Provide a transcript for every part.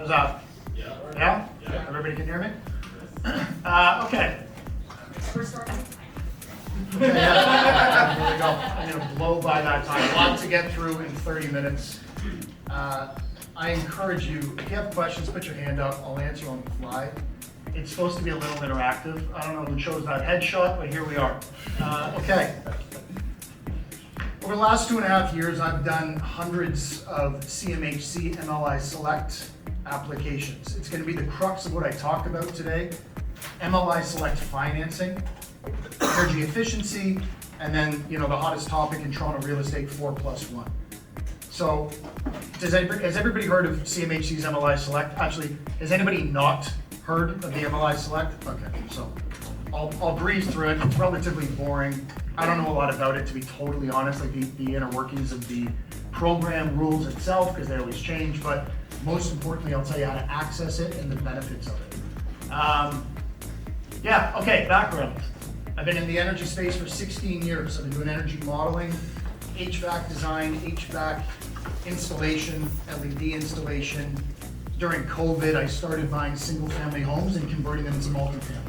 How's that? Yeah. Yeah? Yeah. Everybody can hear me? Okay. We're starting. Okay, yeah. There we go. I'm gonna blow by that time. A lot to get through in 30 minutes. I encourage you, if you have questions, put your hand up. I'll answer on the fly. It's supposed to be a little interactive. I don't know who chose that headshot, but here we are. Okay. Over the last 2.5 years, I've done hundreds of CMHC MLI Select applications. It's going to be the crux of what I talk about today. MLI Select financing, energy efficiency, and then, the hottest topic in Toronto real estate, 4+1. So, has everybody heard of CMHC's MLI Select? Actually, has anybody not heard of the MLI Select? Okay, so I'll breeze through it. It's relatively boring. I don't know a lot about it, to be totally honest, like the inner workings of the program rules itself, because they always change, but most importantly, I'll tell you how to access it and the benefits of it. Background. I've been in the energy space for 16 years. I've been doing energy modeling, HVAC design, HVAC installation, LED installation. During COVID, I started buying single-family homes and converting them into multifamily.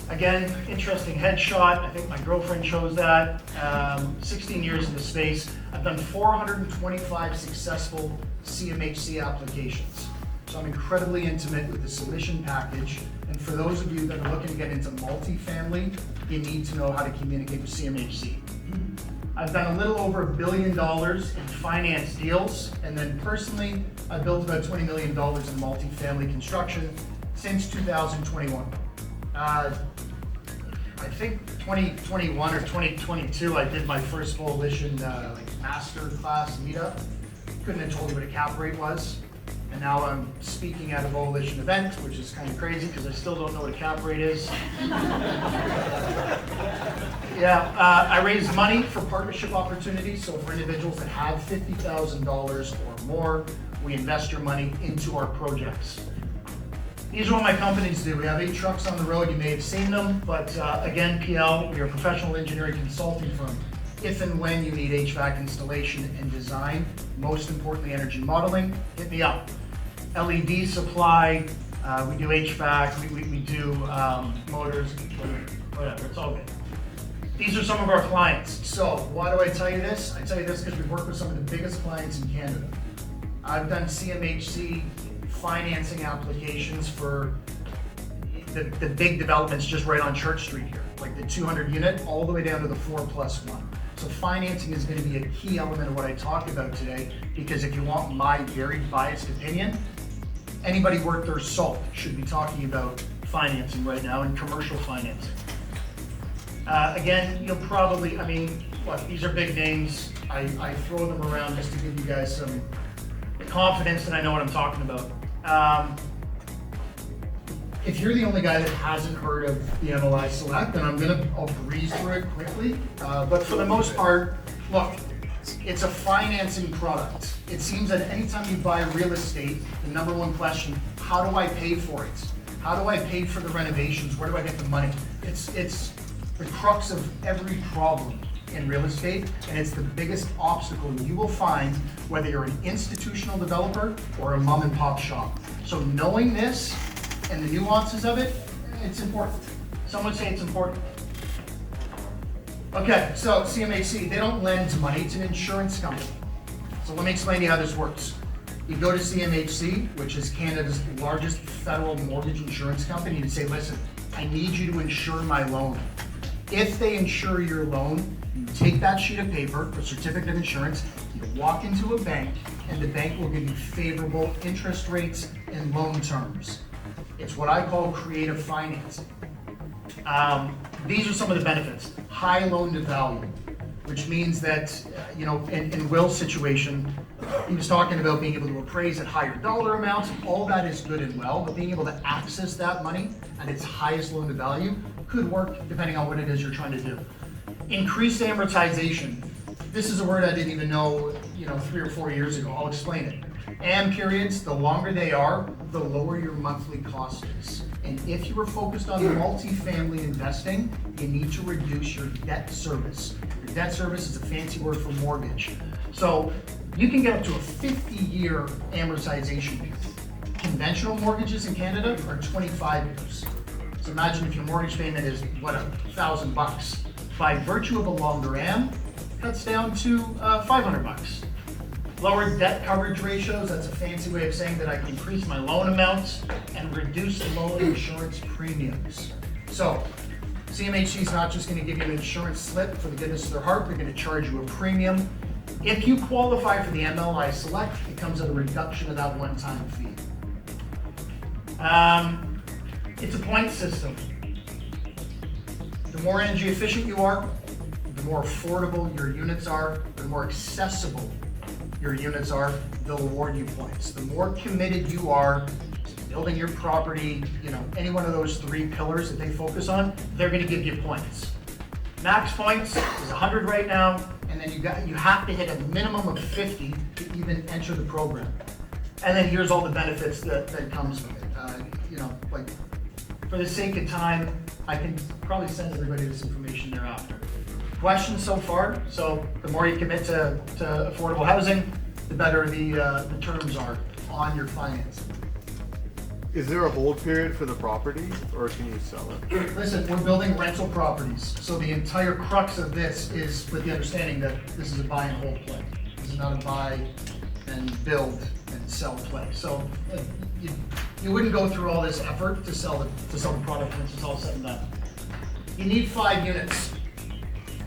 Again, interesting headshot. I think my girlfriend chose that. 16 years in the space. I've done 425 successful CMHC applications. So I'm incredibly intimate with the submission package. And for those of you that are looking to get into multifamily, you need to know how to communicate with CMHC. I've done a little over $1 billion in finance deals. And then personally, I've built about $20 million in multifamily construction since 2021. I think 2021 or 2022, I did my first Volition Masterclass meetup. Couldn't have told you what a cap rate was. And now I'm speaking at a Volition event, which is kind of crazy because I still don't know what a cap rate is. I raise money for partnership opportunities. So for individuals that have $50,000 or more, we invest your money into our projects. These are what my companies do. We have 8 trucks on the road. You may have seen them, but again, PL, we are a professional engineering consulting firm. If and when you need HVAC installation and design, most importantly, energy modeling, hit me up. LED supply, we do HVAC, we do motors, whatever, it's all good. These are some of our clients. So why do I tell you this? I tell you this because we work with some of the biggest clients in Canada. I've done CMHC financing applications for the big developments just right on Church Street here, like the 200 unit all the way down to the 4+1. So financing is going to be a key element of what I talk about today, because if you want my very biased opinion, anybody worth their salt should be talking about financing right now and commercial financing. Again, you'll probably, these are big names. I throw them around just to give you guys some confidence that I know what I'm talking about. If you're the only guy that hasn't heard of the MLI Select, then I'll breeze through it quickly. But for the most part, look, it's a financing product. It seems that anytime you buy real estate, the number one question, how do I pay for it? How do I pay for the renovations? Where do I get the money? It's the crux of every problem in real estate, and it's the biggest obstacle you will find whether you're an institutional developer or a mom and pop shop. So knowing this and the nuances of it, it's important. Some would say it's important. Okay, so CMHC, they don't lend money, it's an insurance company. So let me explain to you how this works. You go to CMHC, which is Canada's largest federal mortgage insurance company, and you say, listen, I need you to insure my loan. If they insure your loan, you take that sheet of paper, a certificate of insurance, you walk into a bank, and the bank will give you favorable interest rates and loan terms. It's what I call creative financing. These are some of the benefits. High loan to value, which means that, in Will's situation, he was talking about being able to appraise at higher dollar amounts. All that is good and well, but being able to access that money at its highest loan to value could work depending on what it is you're trying to do. Increased amortization. This is a word I didn't even know, 3 or 4 years ago. I'll explain it. AM periods, the longer they are, the lower your monthly cost is. And if you were focused on multifamily investing, you need to reduce your debt service. Your debt service is a fancy word for mortgage. So You can get up to a 50-year amortization period. Conventional mortgages in Canada are 25 years. So imagine if your mortgage payment is, what, $1,000. By virtue of a longer am, cuts down to $500. Lower debt coverage ratios, that's a fancy way of saying that I can increase my loan amounts and reduce the loan insurance premiums. So CMHC is not just going to give you an insurance slip for the goodness of their heart, they're going to charge you a premium. If you qualify for the MLI Select, it comes at a reduction of that one-time fee. It's a point system. The more energy efficient you are, the more affordable your units are, the more accessible your units are, they'll award you points. The more committed you are to building your property, any one of those 3 pillars that they focus on, they're going to give you points. Max points is 100 right now, and then you have to hit a minimum of 50 to even enter the program. And then here's all the benefits that comes with it. Like for the sake of time, I can probably send everybody this information thereafter. Questions so far? So the more you commit to affordable housing, the better the terms are on your financing. Is there a hold period for the property, or can you sell it? Listen, we're building rental properties, so the entire crux of this is with the understanding that this is a buy and hold play. This is not a buy and build and sell play. So you wouldn't go through all this effort to sell the product once it's all said and done. You need 5 units.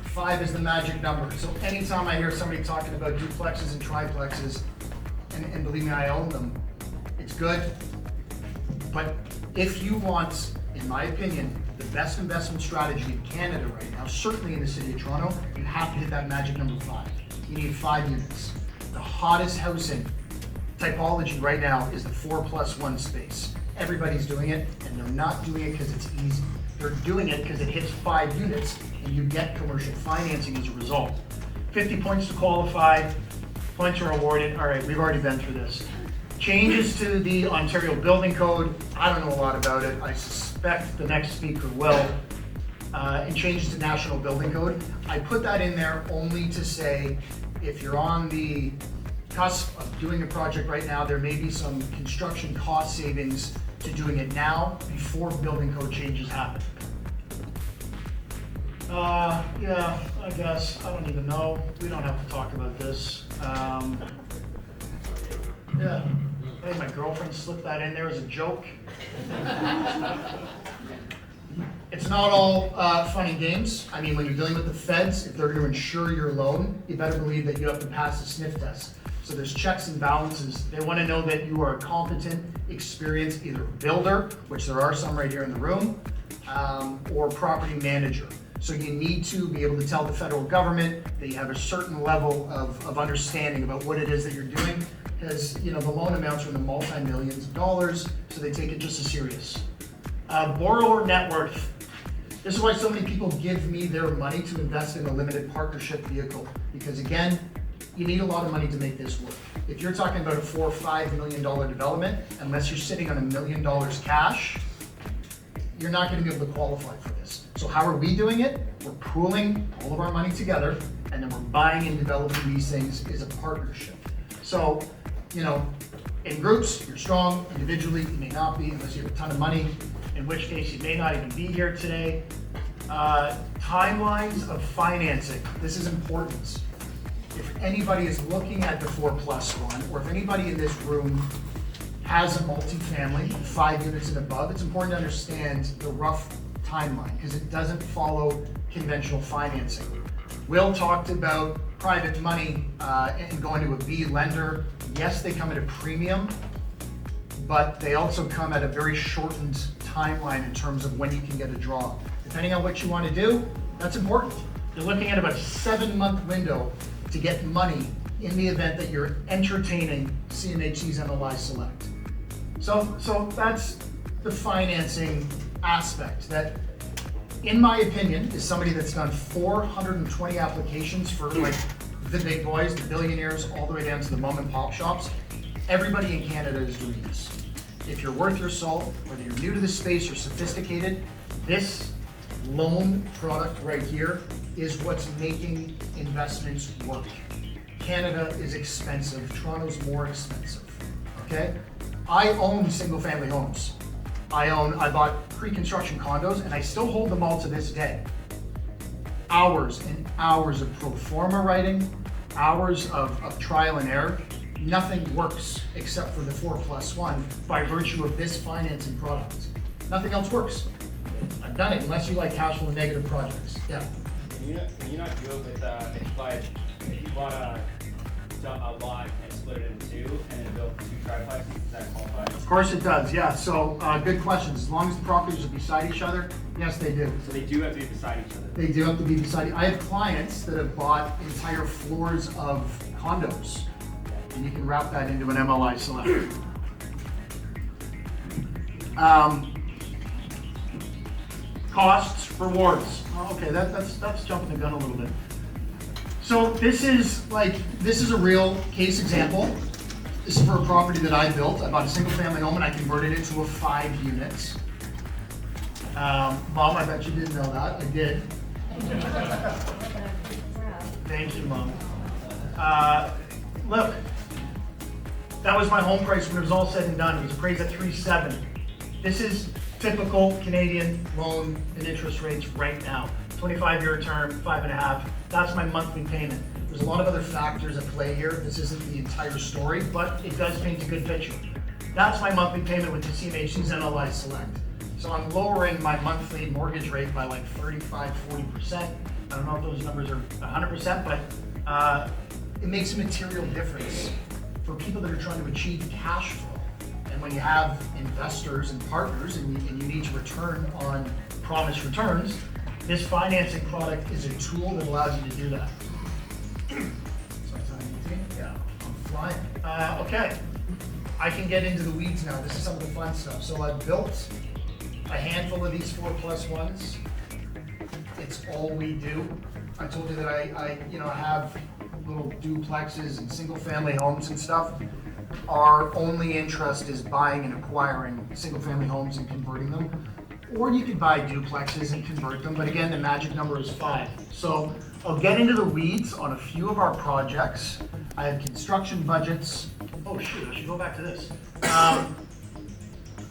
5 is the magic number. So anytime I hear somebody talking about duplexes and triplexes, and believe me, I own them, it's good. But if you want, in my opinion, the best investment strategy in Canada right now, certainly in the city of Toronto, you have to hit that magic number 5. You need 5 units. The hottest housing typology right now is the 4+1 space. Everybody's doing it, and they're not doing it because it's easy. They're doing it because it hits 5 units, and you get commercial financing as a result. 50 points to qualify, points are awarded. All right, we've already been through this. Changes to the Ontario Building Code, I don't know a lot about it. I suspect the next speaker will. And changes to National Building Code. I put that in there only to say, if you're on the cusp of doing a project right now, there may be some construction cost savings to doing it now before building code changes happen. Yeah, I guess, I don't even know. We don't have to talk about this. Yeah, I think my girlfriend slipped that in there as a joke. It's not all fun and games. I mean, when you're dealing with the feds, if they're going to insure your loan, you better believe that you have to pass the sniff test. So there's checks and balances. They want to know that you are a competent, experienced either builder, which there are some right here in the room, or property manager. So you need to be able to tell the federal government that you have a certain level of understanding about what it is that you're doing, because the loan amounts are in the multi-millions of dollars, so they take it just as serious. Borrower net worth. This is why so many people give me their money to invest in a limited partnership vehicle, because again, you need a lot of money to make this work. If you're talking about a $4 or $5 million development, unless you're sitting on $1 million cash, you're not going to be able to qualify for this. So how are we doing it? We're pooling all of our money together, and then we're buying and developing these things as a partnership. So, in groups, you're strong. Individually, you may not be, unless you have a ton of money, in which case you may not even be here today. Timelines of financing. This is important. If anybody is looking at the 4+1, or if anybody in this room has a multifamily, 5 units and above, it's important to understand the rough timeline, because it doesn't follow conventional financing. Will talked about private money and going to a B lender. Yes, they come at a premium, but they also come at a very shortened timeline in terms of when you can get a draw. Depending on what you want to do, that's important. You're looking at about a 7-month window to get money in the event that you're entertaining CMHC's MLI Select. So that's the financing aspect that, in my opinion, is somebody that's done 420 applications for like the big boys, the billionaires, all the way down to the mom and pop shops. Everybody in Canada is doing this. If you're worth your salt, whether you're new to the space or sophisticated, this loan product right here is what's making investments work. Canada is expensive, Toronto's more expensive, okay? I own single family homes. I bought pre-construction condos and I still hold them all to this day. Hours and hours of pro forma writing, hours of trial and error. Nothing works except for the 4+1 by virtue of this financing product. Nothing else works. I've done it unless you like cash flow negative projects. Yeah. Can you not do it with, if you bought a lot and split it into two and then built 2 triplexes, does that qualify? Of course it does, yeah. So good questions. As long as the properties are beside each other, yes, they do. So they do have to be beside each other? They do have to be beside. I have clients that have bought entire floors of condos, and you can wrap that into an MLI Select. Costs, rewards. Okay, that's jumping the gun a little bit. So this is a real case example. This is for a property that I built. I bought a single family home and I converted it to a 5 units. Mom, I bet you didn't know that. I did. Thank you, Mom. Look, that was my home price when it was all said and done. It was appraised at 3.7. This is typical Canadian loan and interest rates right now. 25-year term, 5.5. That's my monthly payment. There's a lot of other factors at play here. This isn't the entire story, but it does paint a good picture. That's my monthly payment with the CMHC's MLI Select. So I'm lowering my monthly mortgage rate by like 35–40%. I don't know if those numbers are 100%, but it makes a material difference for people that are trying to achieve cash flow. And when you have investors and partners and you need to return on promised returns, this financing product is a tool that allows you to do that. Yeah, I'm flying. Okay, I can get into the weeds now. This is some of the fun stuff. So I've built a handful of these 4+1s. It's all we do. I told you that I have little duplexes and single family homes and stuff. Our only interest is buying and acquiring single family homes and converting them. Or you could buy duplexes and convert them, but again, the magic number is 5. So I'll get into the weeds on a few of our projects. I have construction budgets. Oh shoot, I should go back to this.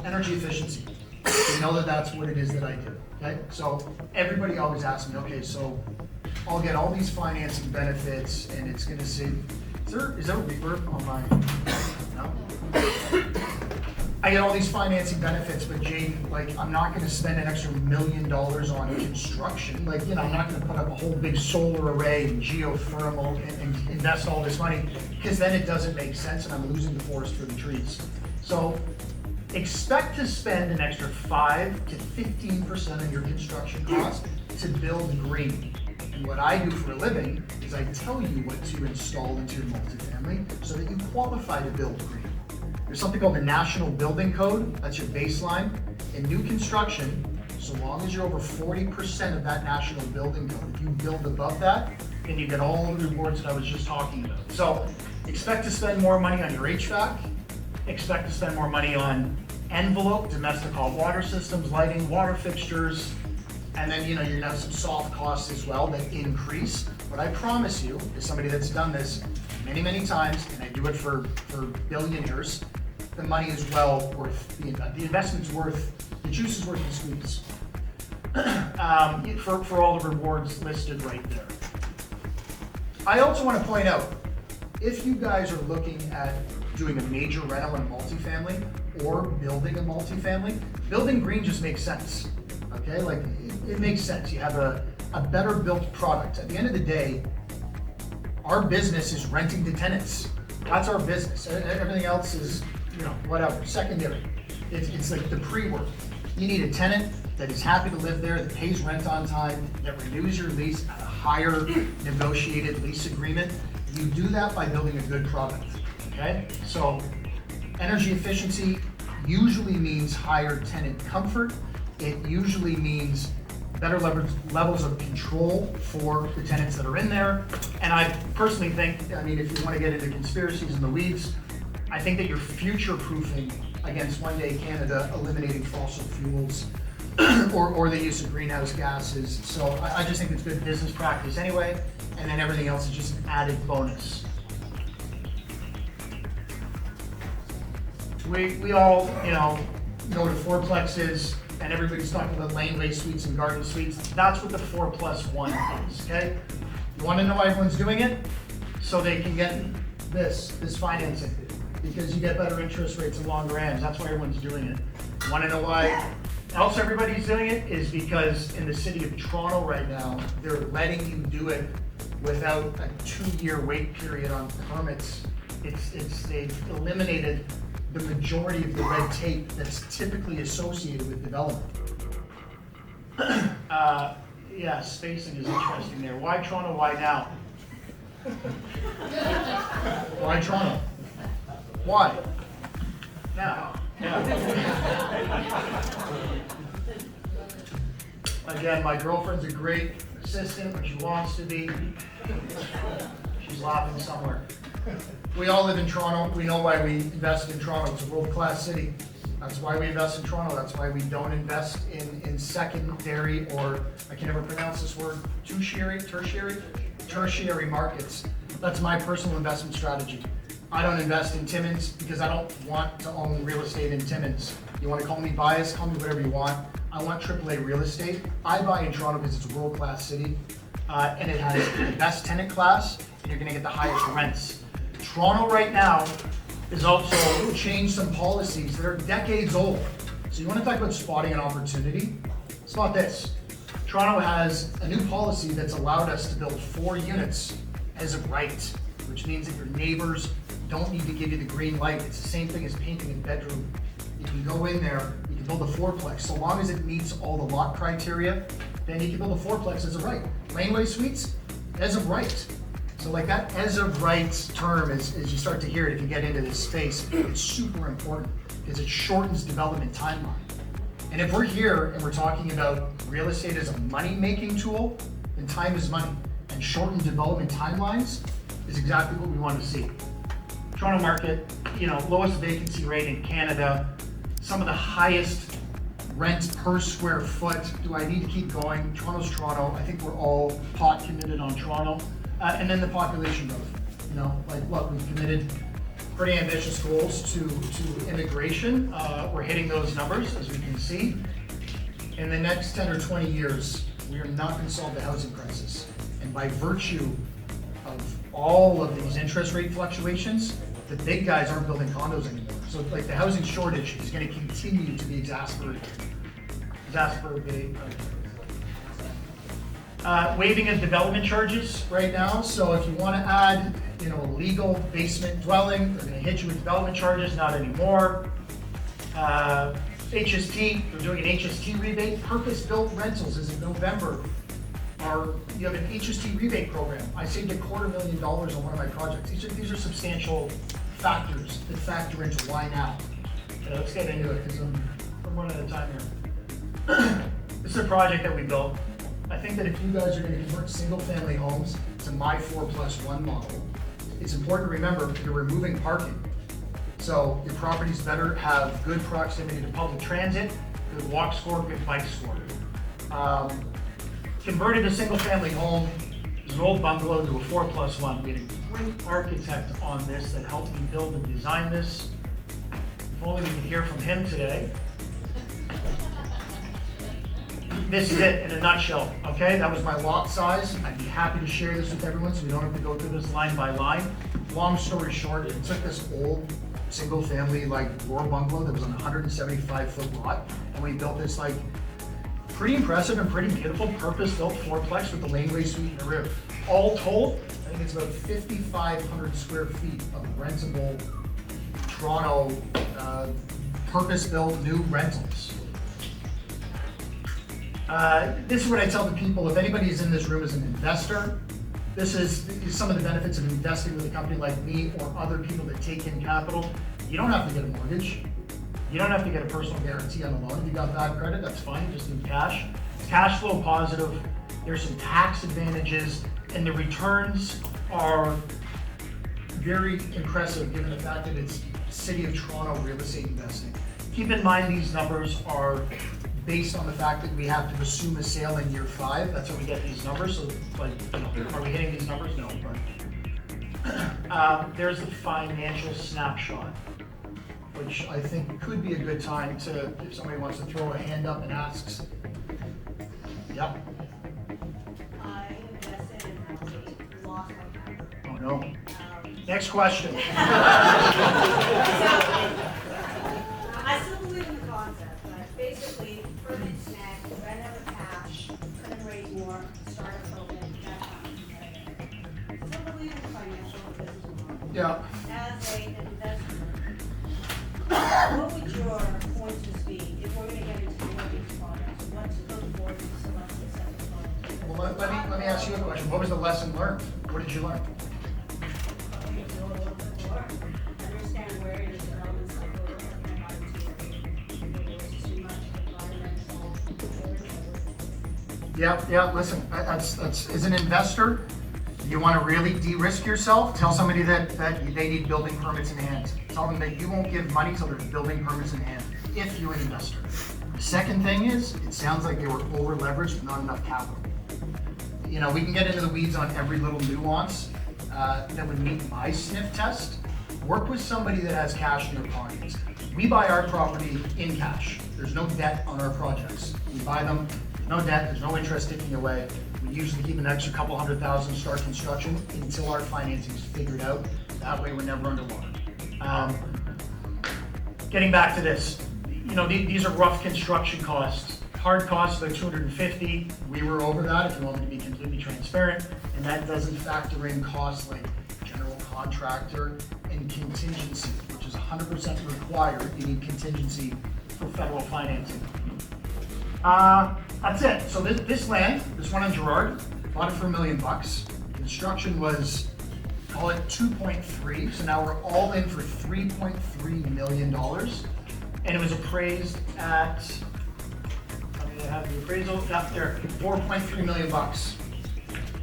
Energy efficiency. You know that's what it is that I do, okay? So everybody always asks me, okay, so I'll get all these financing benefits and it's gonna say, is there a reverb on my, no? I get all these financing benefits, but Jayden, like, I'm not gonna spend an extra $1 million on construction. Like, I'm not gonna put up a whole big solar array and geothermal and invest all this money, because then it doesn't make sense and I'm losing the forest for the trees. So expect to spend an extra 5 to 15% of your construction cost to build green. And what I do for a living is I tell you what to install into your multifamily so that you qualify to build green. There's something called the National Building Code, that's your baseline. In new construction, so long as you're over 40% of that National Building Code, if you build above that, then you get all the rewards that I was just talking about. So expect to spend more money on your HVAC, expect to spend more money on envelope, domestic hot water systems, lighting, water fixtures, and then you're gonna have some soft costs as well that increase. But I promise you, as somebody that's done this many, many times, and I do it for billionaires, the money is well worth the investment's worth, the juice is worth the squeeze. For all the rewards listed right there. I also want to point out, if you guys are looking at doing a major rental in a multifamily or building a multifamily, building green just makes sense. Okay, like it makes sense. You have a better built product. At the end of the day, our business is renting to tenants. That's our business. Everything else is, whatever, secondary. It's like the pre-work. You need a tenant that is happy to live there, that pays rent on time, that renews your lease at a higher negotiated lease agreement. You do that by building a good product, okay? So energy efficiency usually means higher tenant comfort. It usually means better levels of control for the tenants that are in there. And I personally think, if you want to get into conspiracies in the weeds, I think that you're future-proofing against one day Canada eliminating fossil fuels or the use of greenhouse gases. So I just think it's good business practice anyway, and then everything else is just an added bonus. We all, go to fourplexes, and everybody's talking about laneway suites and garden suites. That's what the 4+1 is, okay? You wanna know why everyone's doing it? So they can get this financing, because you get better interest rates and longer ends. That's why everyone's doing it. You wanna know why else everybody's doing it? Is because in the city of Toronto right now, they're letting you do it without a 2-year wait period on permits. They've eliminated the majority of the red tape that's typically associated with development. Yeah, spacing is interesting there. Why Toronto, why now? Why Toronto? Why? Now. Yeah. Again, my girlfriend's a great assistant, but she wants to be. She's laughing somewhere. We all live in Toronto. We know why we invested in Toronto. It's a world-class city. That's why we invest in Toronto. That's why we don't invest in secondary, or I can never pronounce this word, tertiary markets. That's my personal investment strategy. I don't invest in Timmins because I don't want to own real estate in Timmins. You want to call me biased, call me whatever you want. I want AAA real estate. I buy in Toronto because it's a world-class city, and it has the best tenant class, and you're going to get the highest rents. Toronto right now has also changed some policies that are decades old. So you want to talk about spotting an opportunity? Spot this. Toronto has a new policy that's allowed us to build 4 units as of right, which means that your neighbors don't need to give you the green light. It's the same thing as painting a bedroom. You can go in there, you can build a fourplex. So long as it meets all the lot criteria, then you can build a fourplex as of right. Laneway suites, as of right. So like that as of right term, as you start to hear it, if you get into this space, it's super important because it shortens development timeline. And if we're here and we're talking about real estate as a money-making tool, then time is money. And shortened development timelines is exactly what we want to see. Toronto market, lowest vacancy rate in Canada, some of the highest rent per square foot. Do I need to keep going? Toronto's Toronto. I think we're all pot committed on Toronto. And then the population growth. Look, we've committed pretty ambitious goals to immigration. We're hitting those numbers, as we can see. In the next 10 or 20 years, we are not going to solve the housing crisis. And by virtue of all of these interest rate fluctuations, the big guys aren't building condos anymore. So the housing shortage is going to continue to be exacerbated. Waiving of development charges right now. So if you want to add, a legal basement dwelling, they're going to hit you with development charges, not anymore. HST, they're doing an HST rebate. Purpose-built rentals is in November. You have an HST rebate program. I saved $250,000 on one of my projects. These are substantial factors that factor into why now. Okay, let's get into it because I'm running out of time here. This is a project that we built. I think that if you guys are going to convert single-family homes to my 4+1 model, it's important to remember you're removing parking. So your properties better have good proximity to public transit, good walk score, good bike score. Converted a single-family home, it was an old bungalow, to a 4+1. We had a great architect on this that helped me build and design this. If only we could hear from him today. This is it in a nutshell, okay? That was my lot size. I'd be happy to share this with everyone so we don't have to go through this line by line. Long story short, it took this old single-family war bungalow that was on a 175-foot lot, and we built this pretty impressive and pretty beautiful purpose-built fourplex with the laneway suite in the rear. All told, I think it's about 5,500 square feet of rentable Toronto purpose-built new rentals. This is what I tell the people. If anybody is in this room as an investor, this is some of the benefits of investing with a company like me or other people that take in capital. You don't have to get a mortgage. You don't have to get a personal guarantee on a loan. If you got bad credit, that's fine. You just need cash. It's cash flow positive. There's some tax advantages, and the returns are very impressive given the fact that it's City of Toronto real estate investing. Keep in mind these numbers are based on the fact that we have to assume a sale in year 5. That's how we get these numbers. So, are we hitting these numbers? No. But there's the financial snapshot. which I think could be a good time to, if somebody wants to throw a hand up and asks. Yep. I invested in real estate, lost my camper. Oh no. Next question. So, I still believe in the concept, but basically, permit snack, ran out of cash, couldn't raise more, started program, that kind of thing. Still believe in the financial business model. Yeah. As an investor, what would your pointers be if we're gonna get into one of these projects? What to look for to select successful projects? Well, let me ask you a question. What was the lesson learned? What did you learn? Probably do a little bit more, understand where your development cycle is, and how to do it. There's too much environmental. Yeah, listen, that's, as an investor, you want to really de-risk yourself, tell somebody that they need building permits in hand. Tell them that you won't give money till there's building permits in hand, if you're an investor. The second thing is, it sounds like they were over-leveraged with not enough capital. You know, we can get into the weeds on every little nuance that would meet my sniff test. Work with somebody that has cash in their pockets. We buy our property in cash. There's no debt on our projects. We buy them, no debt, there's no interest ticking away. We usually keep an extra couple $100,000 to start construction until our financing is figured out. That way we're never underwater. Getting back to this, you know, these are rough construction costs. Hard costs like 250. We were over that, if you want me to be completely transparent, and that doesn't factor in costs like general contractor and contingency, which is 100% required. You need contingency for federal financing. That's it. So this land, this one on Gerard, bought it for $1 million. Construction was, call it 2.3. So now we're all in for $3.3 million. And it was appraised at, I mean, I have the appraisal up there, $4.3 million.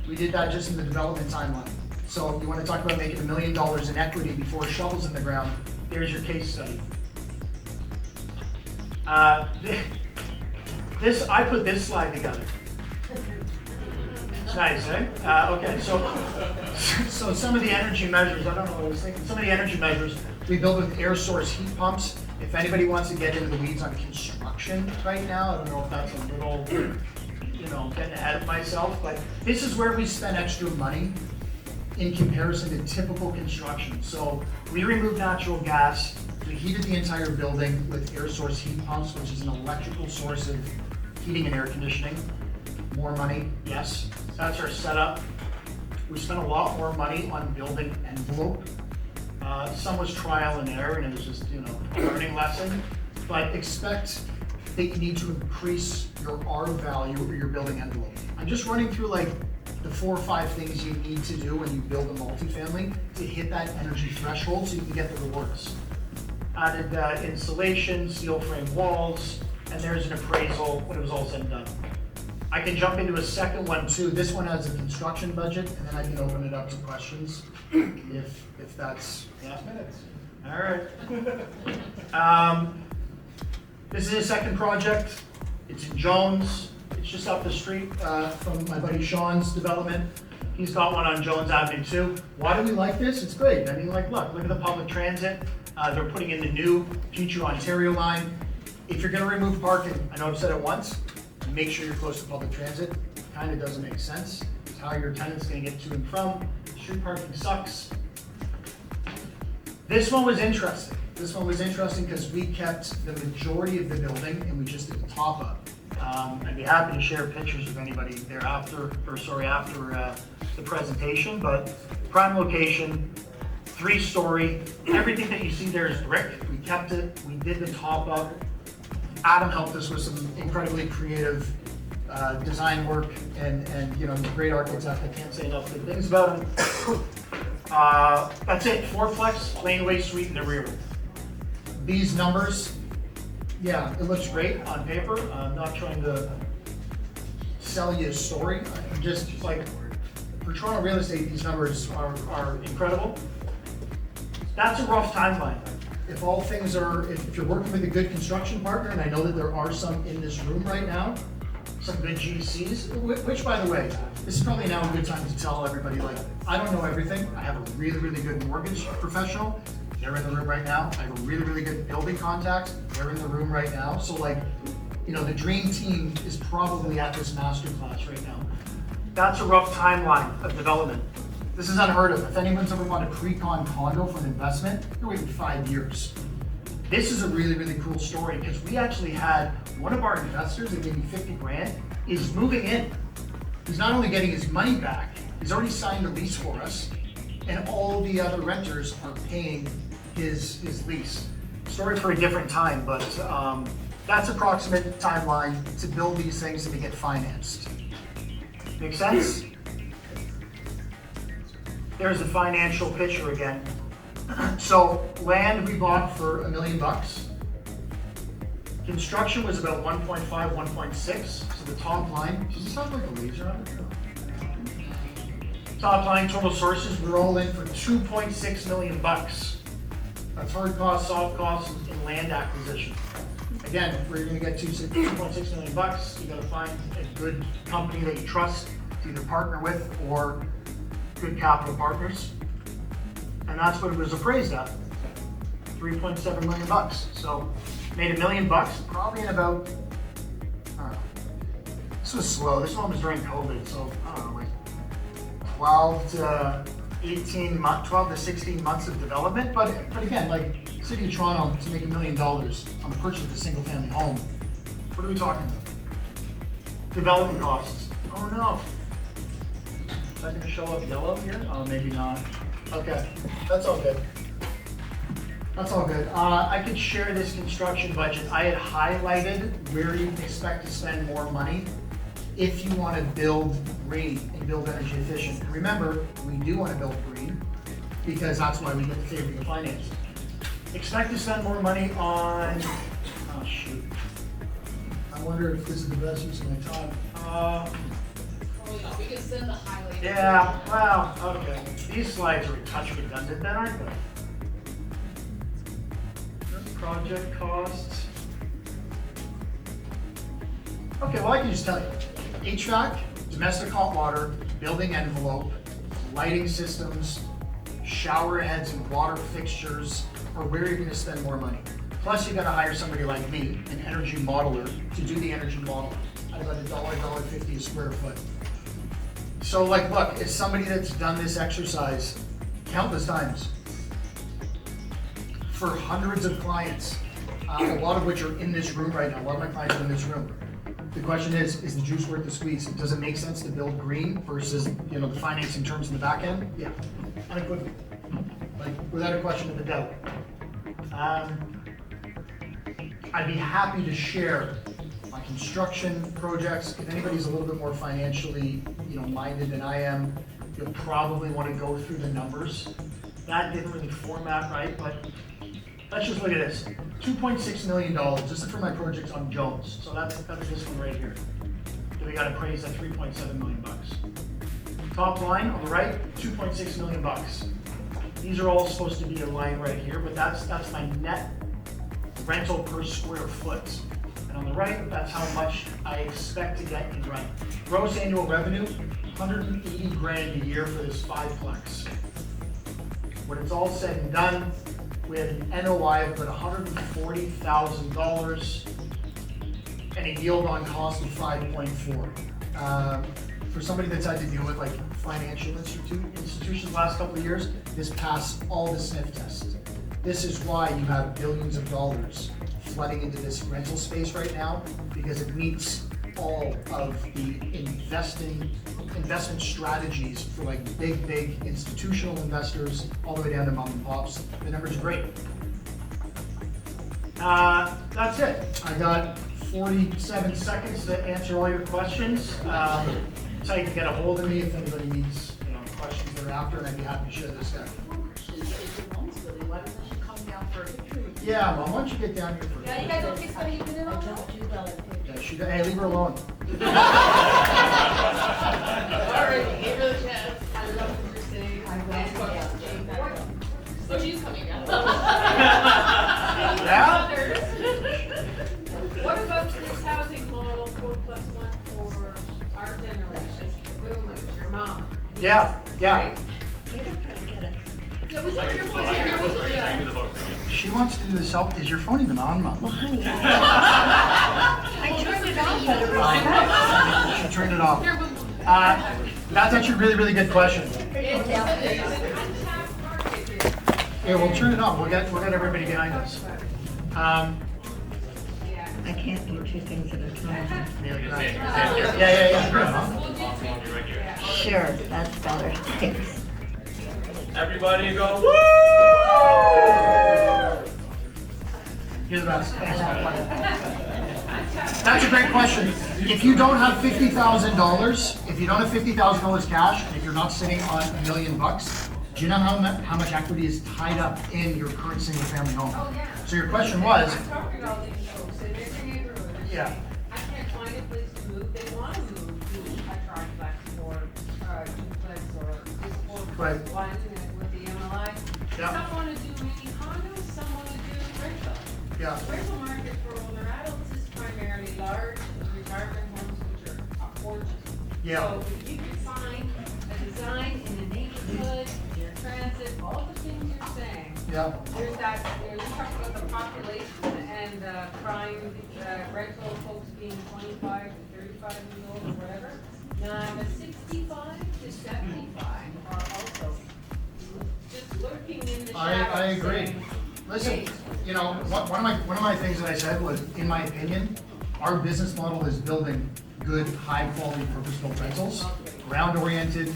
We did that just in the development timeline. So you want to talk about making $1 million in equity before shovels in the ground, there's your case study. I put this slide together. It's nice, eh? Okay, so some of the energy measures, I don't know what I was thinking, some of the energy measures we build with air source heat pumps. If anybody wants to get into the weeds on construction right now, I don't know if that's a little, you know, getting ahead of myself, but this is where we spend extra money in comparison to typical construction. So we removed natural gas, we heated the entire building with air source heat pumps, which is an electrical source of heating and air conditioning. More money, yes, that's our setup. We spent a lot more money on building envelope. Some was trial and error, and it was just, you know, a learning lesson. But expect that you need to increase your R value or your building envelope. I'm just running through like the 4 or 5 things you need to do when you build a multifamily to hit that energy threshold so you can get the rewards. Added insulation, steel frame walls, and there's an appraisal when it was all said and done. I can jump into a second one too. This one has a construction budget, and then I can open it up to questions if that's last minutes. All right. This is a second project. It's in Jones. It's just up the street from my buddy Sean's development. He's got one on Jones Avenue too. Why do we like this? It's great. I mean, like, look at the public transit. They're putting in the new Future Ontario line. If you're gonna remove parking, I know I've said it once, make sure you're close to public transit. Kind of doesn't make sense. It's how your tenant's gonna get to and from. Street parking sucks. This one was interesting. This one was interesting because we kept the majority of the building and we just did the top up. I'd be happy to share pictures of anybody there after the presentation, but prime location, 3-story, everything that you see there is brick. We kept it, we did the top up. Adam helped us with some incredibly creative design work and you know, he's a great architect. I can't say enough good things about him. That's it, 4-plex, laneway suite in the rear. These numbers, yeah, it looks great on paper. I'm not trying to sell you a story. I'm just like, for Toronto real estate, these numbers are incredible. That's a rough timeline. If all things are, if you're working with a good construction partner, and I know that there are some in this room right now, some good GCs, which by the way, this is probably now a good time to tell everybody, like, I don't know everything. I have a really, really good mortgage professional. They're in the room right now. I have a really, really good building contact. They're in the room right now. So like, you know, the dream team is probably at this masterclass right now. That's a rough timeline of development. This is unheard of. If anyone's ever bought a pre-con condo for an investment, you're waiting 5 years. This is a really, really cool story because we actually had one of our investors that gave me 50 grand is moving in. He's not only getting his money back, he's already signed a lease for us, and all the other renters are paying his lease. Story for a different time, but that's approximate timeline to build these things and to get financed. Make sense? There's the financial picture again. So land we bought for $1 million. Construction was about 1.5, 1.6. So the top line, does this have like a laser on it? Top line total sources, we're all in for 2.6 million bucks. That's hard costs, soft costs, and land acquisition. Again, if we're gonna get 2.6 million bucks, you gotta find a good company that you trust to either partner with or good capital partners. And that's what it was appraised at, 3.7 million bucks. So made $1 million bucks, probably in about, I don't know. This was slow, this one was during COVID, so I don't know, like 12 to 18 months, 12 to 16 months of development. But again, like City of Toronto to make $1 million on the purchase of a single family home, what are we talking about? Development costs. Oh no. Is that gonna show up yellow here? Oh, maybe not. Okay, that's all good. That's all good. I could share this construction budget. I had highlighted where you can expect to spend more money if you want to build green and build energy efficient. Remember, we do want to build green because that's why we get the favor of finance. Expect to spend more money on, oh shoot. I wonder if this is the best use of my time. We can send the highlight. Yeah, well, okay. These slides are a touch redundant then, aren't they? Project costs. Okay, well I can just tell you. HVAC, domestic hot water, building envelope, lighting systems, shower heads and water fixtures are where you're gonna spend more money. Plus you gotta hire somebody like me, an energy modeler, to do the energy model at about $1.50 a square foot. So like, look, it's somebody that's done this exercise countless times for hundreds of clients, a lot of which are in this room right now. A lot of my clients are in this room. The question is the juice worth the squeeze? Does it make sense to build green versus, you know, the financing terms in the back end? Yeah, unequivocally, like without a question of a doubt. I'd be happy to share my construction projects. If anybody's a little bit more financially, you know, minded than I am, you'll probably want to go through the numbers. That didn't really format right, but let's just look at this. $2.6 million. This is for my projects on Jones. So that's this one right here. Then we got appraised at 3.7 million bucks. Top line on the right, 2.6 million bucks. These are all supposed to be a line right here, but that's my net rental per square foot. And on the right, that's how much I expect to get in rent. Gross annual revenue, 180 grand a year for this 5-plex. When it's all said and done, we have an NOI of about $140,000 and a yield on cost of 5.4. For somebody that's had to deal with like financial institutions the last couple of years, this passed all the sniff tests. This is why you have billions of dollars flooding into this rental space right now, because it meets all of the investment strategies for like big institutional investors all the way down to mom and pops. The numbers are great. That's it. I got 47 seconds to answer all your questions. That's how you can get a hold of me if anybody needs, you know, questions thereafter, and I'd be happy to share this guy. Why doesn't she come down for a picture? Yeah, Mom, why don't you get down here for a Yeah, you guys don't think somebody you can do I that? don't do well at pictures. Yeah, hey, leave her alone. Alright, give her the chance. I love what you're saying. I'm glad you asked Jane back up. So she's coming down. Yeah? What about this housing model 4+1 for our generation, the boomers, your mom? Yeah. Right? Yeah, we took your voice here. She wants to do the self, is your phone even on, Mom? Honey, I turned it off at a respect. She turned it off. Here, That's actually a really, really good question. Yeah, we'll turn it off. We'll get everybody behind us. I can't do two things at a time. Yeah. Turn it off. Sure, that's better. Thanks. Everybody go, You're the best. That's a great question. If you don't have $50,000, if you don't have $50,000 cash, and if you're not sitting on $1 million, do you know how much equity is tied up in your current single-family home? So your question was, I talked to all these folks, in every neighborhood. They Yeah. say, I can't find a place to move, they wanna move to a triplex or duplex or this or Right. one with the MLI. Yeah. Some wanna do mini condos, some wanna do rental. Yeah. The rental market for older adults is primarily large retirement homes which are a fortune. Yeah. So if you can find a design in a neighborhood, near transit, all the things you're saying, yeah, there's that, you talk about the population and prime rental folks being 25 to 35 years old or whatever. Now, the 65 to 75 are also just lurking in the shadows. I agree. saying, Listen, "Hey, you know, one of my things that I said was, in my opinion, our business model is building good, high-quality purpose-built rentals, ground-oriented,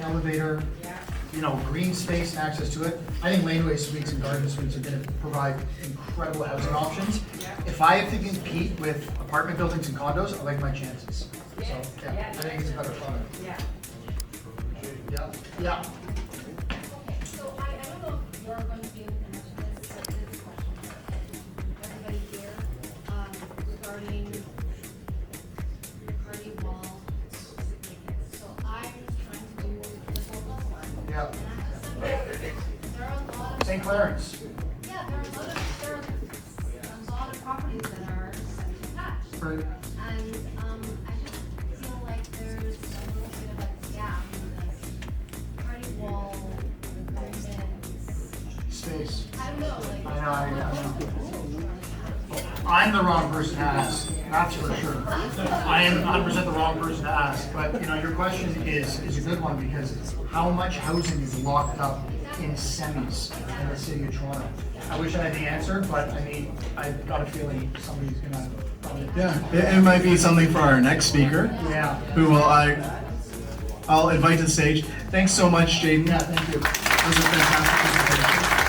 elevator, yeah, you know, green space and access to it. I think laneway suites and garden suites are gonna provide incredible housing options. Yeah. If I have to compete with apartment buildings and condos, I like my chances. So, yeah, I think it's a better product. yeah." Yeah. So I don't know if you're going to be able to answer this, but this question for everybody here, regarding your party wall significance. So I'm trying to do the 4+1. Yeah. And I have some, there are a lot of. St. Clarence. Yeah, there are a lot of properties that are semi-detached. Right. And, I just feel like there's a little bit of a gap in this party wall requirements. Space. I don't know, like. I know. I'm the wrong person to ask, that's for sure. I am 100% the wrong person to ask, but, you know, your question is a good one, because how much housing is locked up in semis in the city of Toronto? I wish I had the answer, but I mean, I've got a feeling somebody's gonna probably. Yeah, it might be something for our next speaker, Yeah. who I'll invite to the stage. Thanks so much, Jayden. Yeah, thank you. That was a fantastic presentation.